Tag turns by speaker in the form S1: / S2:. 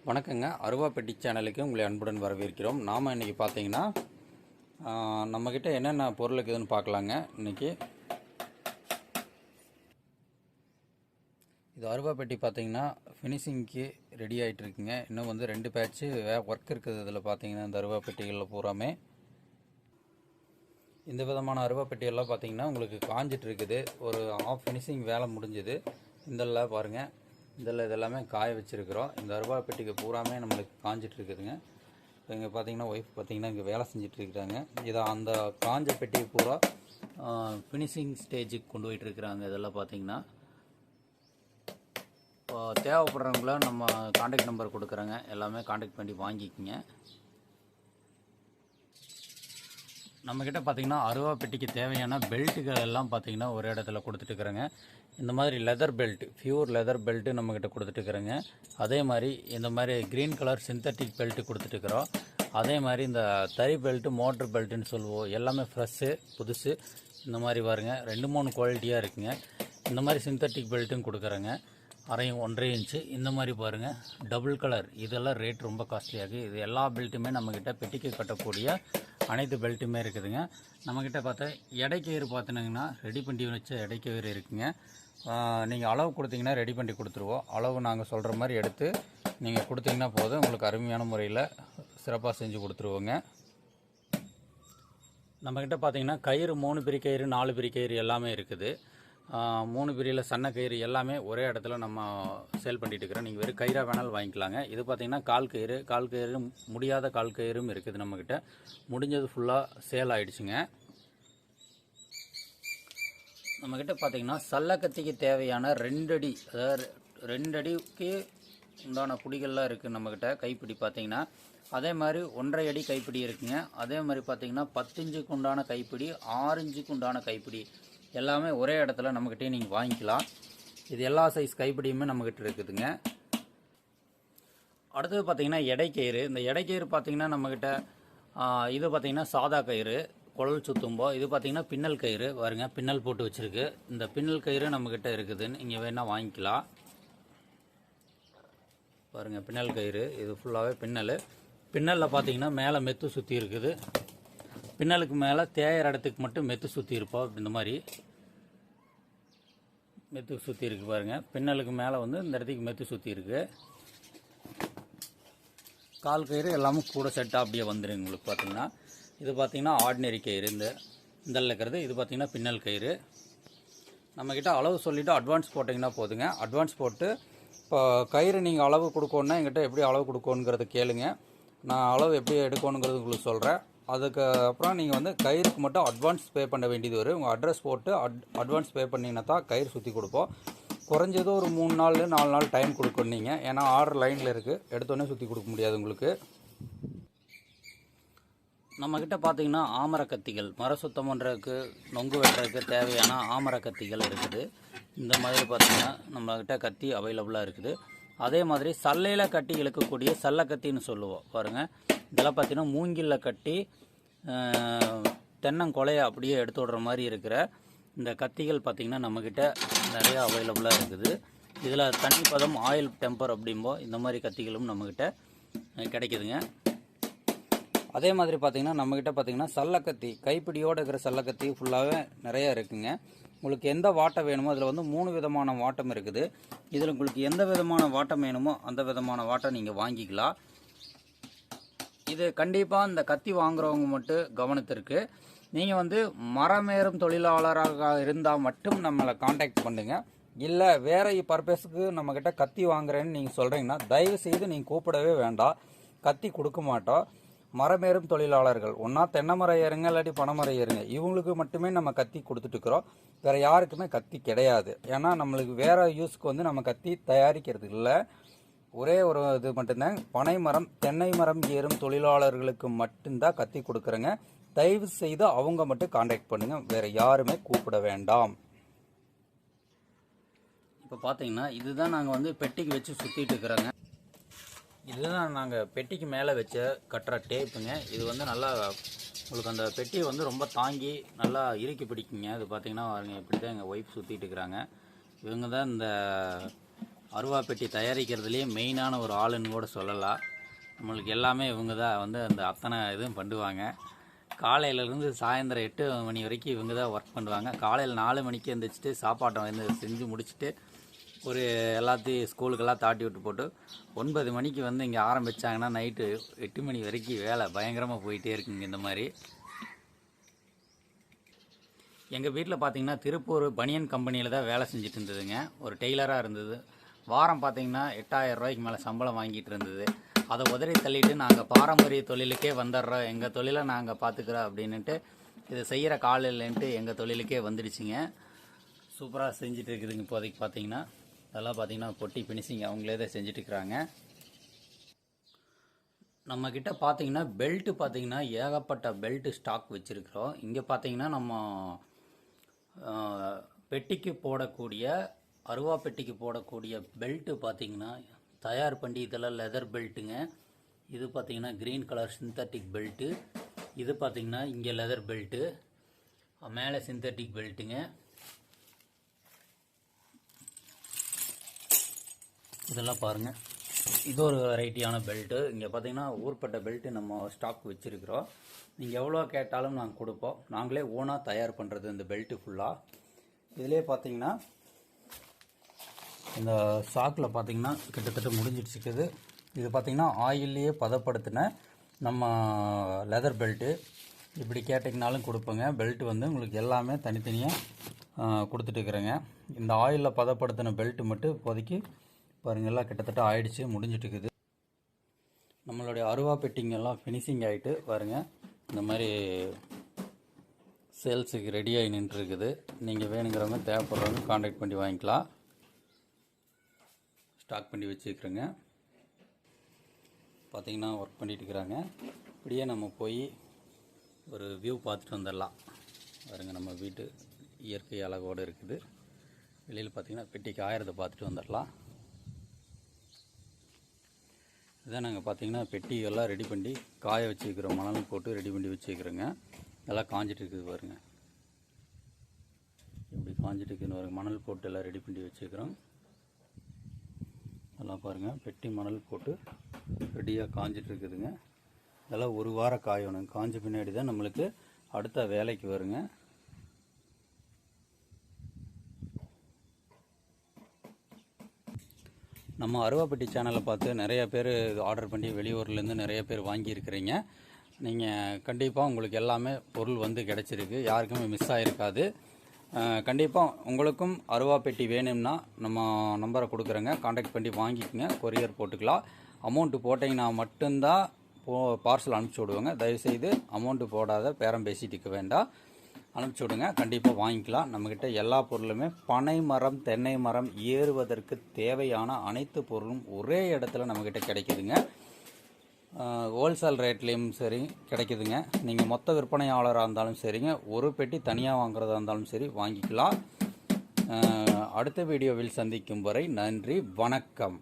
S1: வணக்கங்க. அருவா பெட்டி சேனலுக்கு உங்களை அன்புடன் வரவேற்கிறோம். நாம் இன்றைக்கி பார்த்தீங்கன்னா நம்மக்கிட்ட என்னென்ன பொருள் இருக்குதுன்னு பார்க்கலாங்க. இன்றைக்கி இது அருவா பெட்டி பார்த்தீங்கன்னா ஃபினிஷிங்க்கு ரெடி ஆகிட்டு இருக்குங்க. இன்னும் வந்து 2 பேட்ச்சு ஒர்க் இருக்குது. இதில் பார்த்தீங்கன்னா இந்த அருவா பெட்டிகளில் பூராமே இந்த விதமான அருவா பெட்டியெல்லாம் பார்த்தீங்கன்னா உங்களுக்கு காஞ்சிட்டு இருக்குது. ஒரு ஆஃப் ஃபினிஷிங் வேலை முடிஞ்சுது. இதெல்லாம் பாருங்கள், இதெல்லாமே காய வச்சுருக்கிறோம். இந்த அருவா பெட்டிக்கு பூராமே நம்மளுக்கு காஞ்சிட்டு இருக்குதுங்க. இப்போ இங்கே பார்த்தீங்கன்னா ஒய்ஃப் பார்த்தீங்கன்னா இங்கே வேலை செஞ்சிட்ருக்குறாங்க. இதை அந்த காஞ்ச பெட்டியை பூரா ஃபினிஷிங் ஸ்டேஜுக்கு கொண்டு போயிட்டுருக்குறாங்க. இதெல்லாம் பார்த்தீங்கன்னா இப்போ தேவைப்படுறவங்கள நம்ம கான்டாக்ட் நம்பர் கொடுக்குறேங்க. எல்லாமே கான்டாக்ட் பண்ணி வாங்கிக்கிங்க. நம்மக்கிட்ட பார்த்திங்கன்னா அருவா பெட்டிக்கு தேவையான பெல்ட்டுகள் எல்லாம் பார்த்திங்கன்னா ஒரு இடத்துல கொடுத்துட்டுருக்குறேங்க. இந்த மாதிரி leather belt, pure leather belt நம்மக்கிட்ட கொடுத்துட்டுருக்குறேங்க. அதே மாதிரி இந்த மாதிரி க்ரீன் கலர் சிந்தட்டிக் பெல்ட்டு கொடுத்துட்டுருக்குறோம். அதே மாதிரி இந்த தறி பெல்ட்டு, மோட்ரு பெல்ட்டுன்னு சொல்லுவோம். எல்லாமே ஃப்ரெஷ்ஷு, புதுசு. இந்த மாதிரி பாருங்கள், 2-3 குவாலிட்டியாக இருக்குங்க. இந்த மாதிரி சிந்தட்டிக் பெல்ட்டும் கொடுக்குறேங்க. 1.5 இன்ச்சு. இந்த மாதிரி பாருங்கள், டபுள் கலர். இதெல்லாம் ரேட் ரொம்ப காஸ்ட்லியாகுது. இது எல்லா பெல்ட்டுமே நம்மக்கிட்ட பெட்டிக்கு கட்டக்கூடிய அனைத்து பெல்ட்டுமே இருக்குதுங்க. நம்மக்கிட்ட பார்த்தா எடைக்கயிறு பார்த்திங்கன்னா ரெடி பண்ணி வச்ச எடைக்கயிறு இருக்குங்க. நீங்கள் அளவு கொடுத்தீங்கன்னா ரெடி பண்ணி கொடுத்துருவோம். அளவு நாங்கள் சொல்கிற மாதிரி எடுத்து நீங்கள் கொடுத்தீங்கன்னா போதும், உங்களுக்கு அருமையான முறையில் சிறப்பாக செஞ்சு கொடுத்துருவோங்க. நம்மக்கிட்ட பார்த்தீங்கன்னா கயிறு 3 பிரி கயிறு, 4 பிரி கயிறு எல்லாமே இருக்குது. 3 பிரியில் சன்ன கயிறு எல்லாமே ஒரே இடத்துல நம்ம சேல் பண்ணிட்டு இருக்கிறோம். நீங்கள் வெறும் கயிறாக வேணாலும் வாங்கிக்கலாங்க. இது பார்த்திங்கன்னா கால் கயிறு முடியாத கால் கயிறும் இருக்குது நம்மக்கிட்ட. முடிஞ்சது ஃபுல்லாக சேல் ஆகிடுச்சுங்க. நம்மக்கிட்ட பார்த்திங்கன்னா சல்லக்கத்திக்கு தேவையான 2 அடி, அதாவது 2 அடிக்கு உண்டான குடிகள்லாம் இருக்குது நம்மக்கிட்ட. கைப்பிடி பார்த்திங்கன்னா அதே மாதிரி 1.5 அடி கைப்பிடி இருக்குங்க. அதே மாதிரி பார்த்திங்கன்னா 10 இன்ச்சுக்கு உண்டான கைப்பிடி, 6 இன்ச்சுக்கு உண்டான கைப்பிடி எல்லாமே ஒரே இடத்துல நம்மக்கிட்டே நீங்கள் வாங்கிக்கலாம். இது எல்லா சைஸ் கைப்பிடியுமே நம்மக்கிட்ட இருக்குதுங்க. அடுத்தது பார்த்திங்கன்னா எடைக்கயிறு. இந்த எடைக்கயிறு பார்த்திங்கன்னா நம்மக்கிட்ட இது பார்த்திங்கன்னா சாதா கயிறு, குழல் சுத்தும்போ. இது பார்த்திங்கன்னா பின்னல் கயிறு. பாருங்க, பின்னல் போட்டு வச்சுருக்கு. இந்த பின்னல் கயிறு நம்மக்கிட்ட இருக்குதுன்னு நீங்கள் வேணால் வாங்கிக்கலாம். பாருங்கள், பின்னல் கயிறு. இது ஃபுல்லாகவே பின்னலில் பார்த்திங்கன்னா மேலே மெத்து சுற்றி இருக்குது. பின்னலுக்கு மேலே தேயிற இடத்துக்கு மட்டும் மெத்து சுற்றி இருப்போம். இந்த மாதிரி மெத்து சுற்றி இருக்குது பாருங்கள். பின்னலுக்கு மேலே வந்து இந்த இடத்துக்கு மெத்து சுற்றி இருக்குது. கால் கயிறு எல்லாமே கூட செட்டாக அப்படியே வந்துடும் உங்களுக்கு. பார்த்திங்கன்னா இது பார்த்திங்கன்னா ஆர்டினரி கயிறு. இந்த இருக்கிறது இது பார்த்திங்கன்னா பின்னல் கயிறு. நம்மக்கிட்ட அளவு சொல்லிவிட்டு அட்வான்ஸ் போட்டிங்கன்னா போதுங்க. அட்வான்ஸ் போட்டு இப்போ கயிறு நீங்கள் அளவு கொடுக்கணுன்னா எங்கிட்ட எப்படி அளவு கொடுக்கணுங்கிறத கேளுங்க. நான் அளவு எப்படி எடுக்கணுங்கிறது உங்களுக்கு சொல்கிறேன். அதுக்கு அப்புறம் நீங்கள் வந்து கயிறுக்கு மட்டும் அட்வான்ஸ் பே பண்ண வேண்டியது வரும். உங்கள் அட்ரஸ் போட்டு அட்வான்ஸ் பே பண்ணிங்கன்னா தான் கயிறு சுற்றி கொடுப்போம். குறைஞ்சது ஒரு 3 நாள் 4 நாள் டைம் கொடுக்கணும் நீங்கள். ஏன்னா ஆர்டர் லைனில் இருக்குது, எடுத்தோடனே சுற்றி கொடுக்க முடியாது உங்களுக்கு. நம்மக்கிட்ட பார்த்திங்கன்னா ஆமர கத்திகள், மர சுத்தம் பண்ணுறதுக்கு, நொங்கு வெட்டுறதுக்கு தேவையான ஆமர கத்திகள் இருக்குது. இந்த மாதிரி பார்த்திங்கன்னா நம்மக்கிட்ட கத்தி அவைலபிளாக இருக்குது. அதே மாதிரி சல்லையில் கட்டி இழுக்கக்கூடிய சல்லக்கத்தின்னு சொல்லுவோம். பாருங்கள், இதெல்லாம் பார்த்திங்கன்னா மூங்கிலில் கட்டி தென்னங்கொலையை அப்படியே எடுத்து விடுற மாதிரி இருக்கிற இந்த கத்திகள் பார்த்திங்கன்னா நம்மக்கிட்ட நிறையா அவைலபிளாக இருக்குது. இதில் தண்ணி பதம், ஆயில் டெம்பர் அப்படிம்போம் இந்த மாதிரி கத்திகளும் நம்மக்கிட்ட கிடைக்குதுங்க. அதே மாதிரி பார்த்திங்கன்னா நம்மக்கிட்ட பார்த்திங்கன்னா சல்லக்கத்தி, கைப்பிடியோடு இருக்கிற சல்லக்கத்தி ஃபுல்லாகவே நிறையா இருக்குங்க. உங்களுக்கு எந்த வாட்டம் வேணுமோ அதில் வந்து 3 விதமான வாட்டம் இருக்குது. இதில் உங்களுக்கு எந்த விதமான வாட்டம் வேணுமோ அந்த விதமான வாட்டம் நீங்கள் வாங்கிக்கலாம். இது கண்டிப்பாக இந்த கத்தி வாங்குறவங்க மட்டும் கவனத்திற்கு. நீங்கள் வந்து மரமேறும் தொழிலாளராக இருந்தால் மட்டும் நம்மளை காண்டாக்ட் பண்ணுங்க. இல்லை வேறு பர்பஸுக்கு நம்மக்கிட்ட கத்தி வாங்குறேன்னு நீங்கள் சொல்கிறீங்கன்னா தயவு செய்து நீங்கள் கூப்பிடவே வேண்டாம். கத்தி கொடுக்க மாட்டோம். மரமேறும் தொழிலாளர்கள் ஒன்றா தென்னை மரம் ஏறுங்க, இல்லாட்டி பனைமரம் ஏறுங்க, இவங்களுக்கு மட்டுமே நம்ம கத்தி கொடுத்துட்டுருக்குறோம். வேறு யாருக்குமே கத்தி கிடையாது. ஏன்னா நம்மளுக்கு வேறு யூஸ்க்கு வந்து நம்ம கத்தி தயாரிக்கிறது இல்லை. ஒரே ஒரு இது மட்டும்தான், பனை மரம் தென்னை மரம் ஏறும் தொழிலாளர்களுக்கு மட்டும்தான் கத்தி கொடுக்குறேங்க. தயவு செய்து அவங்க மட்டும் கான்டாக்ட் பண்ணுங்கள், வேறு யாருமே கூப்பிட வேண்டாம். இப்போ பார்த்தீங்கன்னா இதுதான் நாங்கள் வந்து பெட்டிக்கு வச்சு சுற்றிட்டு இருக்கிறோங்க. இதுதான் நாங்கள் பெட்டிக்கு மேலே வச்ச கட்டுற டேப்புங்க. இது வந்து நல்லா உங்களுக்கு அந்த பெட்டியை வந்து ரொம்ப தாங்கி நல்லா இறுக்கி பிடிக்குங்க. இது பார்த்திங்கன்னா இப்படி தான் எங்கள் ஒய்ஃப் சுற்றிட்டு இருக்கிறாங்க. இவங்க தான் இந்த அருவா பெட்டி தயாரிக்கிறதுலேயே மெயினான ஒரு ஆளுன்னு கூட சொல்லலாம். நம்மளுக்கு எல்லாமே இவங்க தான் வந்து அந்த அத்தனை இதுவும் பண்ணுவாங்க. காலையிலேருந்து சாயந்தரம் 8 மணி வரைக்கும் இவங்க தான் ஒர்க் பண்ணுவாங்க. காலையில் 4 மணிக்கு எழுந்திரிச்சிட்டு சாப்பாட்டை வந்து செஞ்சு முடிச்சுட்டு ஒரு எல்லாத்தையும் ஸ்கூலுக்கெல்லாம் தாட்டி விட்டு போட்டு 9 மணிக்கு வந்து இங்கே ஆரம்பித்தாங்கன்னா நைட்டு 8 மணி வரைக்கும் வேலை பயங்கரமாக போயிட்டே இருக்குங்க. இந்த மாதிரி எங்கள் வீட்டில் பார்த்திங்கன்னா திருப்பூர் பனியன் கம்பெனியில் தான் வேலை செஞ்சுட்டு இருந்ததுங்க. ஒரு டெய்லராக இருந்தது. வாரம் பார்த்திங்கன்னா 8000 ரூபாய்க்கு மேலே சம்பளம் வாங்கிட்டு இருந்தது. அதை உதறி தள்ளிட்டு நாங்கள் பாரம்பரிய தொழிலுக்கே வந்துடுறோம், எங்கள் தொழிலை நாங்கள் பார்த்துக்குறோம் அப்படின்ட்டு இதை செய்கிற கால் இல்லைன்ட்டு எங்கள் தொழிலுக்கே வந்துடுச்சுங்க. சூப்பராக செஞ்சுட்டு இருக்குதுங்க. இப்போதைக்கு பார்த்திங்கன்னா அதெல்லாம் பார்த்திங்கன்னா பொட்டி ஃபினிஷிங் அவங்களே தான் செஞ்சுட்டுருக்குறாங்க. நம்மக்கிட்ட பார்த்திங்கன்னா பெல்ட்டு பார்த்திங்கன்னா ஏகப்பட்ட பெல்ட்டு ஸ்டாக் வச்சுருக்குறோம். இங்கே பார்த்திங்கன்னா நம்ம பெட்டிக்கு போடக்கூடிய அருவா பெட்டிக்கு போடக்கூடிய பெல்ட்டு பார்த்திங்கன்னா தயார் பண்ணி இதெல்லாம் லெதர் பெல்ட்டுங்க. இது பார்த்திங்கன்னா க்ரீன் கலர் சிந்தட்டிக் பெல்ட்டு. இது பார்த்திங்கன்னா இங்கே லெதர் பெல்ட்டு, மேலே சிந்தட்டிக் பெல்ட்டுங்க. இதெல்லாம் பாருங்கள், இது ஒரு வெரைட்டியான பெல்ட்டு. இங்கே பார்த்திங்கன்னா ஊர்பட்ட பெல்ட்டு நம்ம ஸ்டாக் வச்சுருக்குறோம். நீங்கள் எவ்வளோ கேட்டாலும் நாங்கள் கொடுப்போம். நாங்களே ஓனாக தயார் பண்ணுறது இந்த பெல்ட்டு ஃபுல்லாக. இதிலே பார்த்திங்கன்னா இந்த சாக்கில் பார்த்திங்கன்னா கிட்டத்தட்ட முடிஞ்சிடுச்சுக்குது. இது பார்த்திங்கன்னா ஆயில்லையே பதப்படுத்தின நம்ம லெதர் பெல்ட்டு. இப்படி கேட்டிங்கனாலும் கொடுப்போங்க. பெல்ட்டு வந்து உங்களுக்கு எல்லாமே தனித்தனியாக கொடுத்துட்டுருக்குறேங்க. இந்த ஆயிலில் பதப்படுத்தின பெல்ட்டு மட்டும் இப்போதைக்கு பாருங்கள் எல்லாம் கிட்டத்தட்ட ஆயிடுச்சு, முடிஞ்சிட்டுருக்குது. நம்மளுடைய அருவா பெட்டிங்கெல்லாம் ஃபினிஷிங் ஆகிட்டு பாருங்கள் இந்த மாதிரி சேல்ஸுக்கு ரெடியாகி நின்றுருக்குது. நீங்கள் வேணுங்கிறவங்க தேவைப்படுறவங்க கான்டாக்ட் பண்ணி வாங்கிக்கலாம். ஸ்டாக் பண்ணி வச்சுக்கிறேங்க. பார்த்திங்கன்னா ஒர்க் பண்ணிட்டு இருக்கிறாங்க. இப்படியே நம்ம போய் ஒரு வியூ பார்த்துட்டு வந்துடலாம். பாருங்கள் நம்ம வீட்டு இயற்கை அழகோடு இருக்குது. வெளியில் பார்த்திங்கன்னா பெட்டிக்கு ஆயிரத்தை பார்த்துட்டு வந்துடலாம். இதான் நாங்கள் பார்த்திங்கன்னா பெட்டி எல்லாம் ரெடி பண்ணி காய வச்சுக்கிறோம். மணல் போட்டு ரெடி பண்ணி வச்சுக்கிறோங்க. எல்லாம் காஞ்சிட்டு இருக்குது பாருங்கள். இப்படி காஞ்சிட்டு இருக்குதுன்னு பாருங்கள். மணல் போட்டு எல்லாம் ரெடி பண்ணி வச்சுக்கிறோம். எல்லாம் பாருங்கள் பெட்டி மணல் போட்டு ரெடியாக காஞ்சிட்டு இருக்குதுங்க. இதெல்லாம் ஒரு வாரம் காயணும். காஞ்ச பின்னாடி தான் நம்மளுக்கு அடுத்த வேலைக்கு வருங்க. நம்ம அருவாப்பட்டி சேனலை பார்த்து நிறைய பேர் ஆர்டர் பண்ணி வெளியூர்லேருந்து நிறைய பேர் வாங்கியிருக்கிறீங்க. நீங்கள் கண்டிப்பாக உங்களுக்கு எல்லாமே பொருள் வந்து கிடச்சிருக்கு, யாருக்குமே மிஸ் ஆகிருக்காது. கண்டிப்பாக உங்களுக்கும் அருவா பெட்டி வேணும்னா நம்ம நம்பரை கொடுக்குறேங்க, கான்டாக்ட் பண்ணி வாங்கிக்கோங்க. கொரியர் போட்டுக்கலாம். அமௌண்ட்டு போட்டிங்கன்னா மட்டும்தான் பார்சல் அனுப்பிச்சி விடுவோங்க. தயவுசெய்து அமௌண்ட்டு போடாத பேரம் பேசிட்டு இருக்க வேண்டாம், அனுப்பிச்சி விடுங்க. கண்டிப்பாக வாங்கிக்கலாம். நம்மக்கிட்ட எல்லா பொருளுமே பனை மரம் தென்னை மரம் ஏறுவதற்கு தேவையான அனைத்து பொருளும் ஒரே இடத்துல நம்மக்கிட்ட கிடைக்குதுங்க. ஹோல்சேல் ரேட்லேயும் சரி கிடைக்குதுங்க. நீங்கள் மொத்த விற்பனையாளராக இருந்தாலும் சரிங்க, ஒரு பெட்டி தனியாக வாங்குறதா இருந்தாலும் சரி வாங்கிக்கலாம். அடுத்த வீடியோவில் சந்திக்கும் வரை நன்றி, வணக்கம்.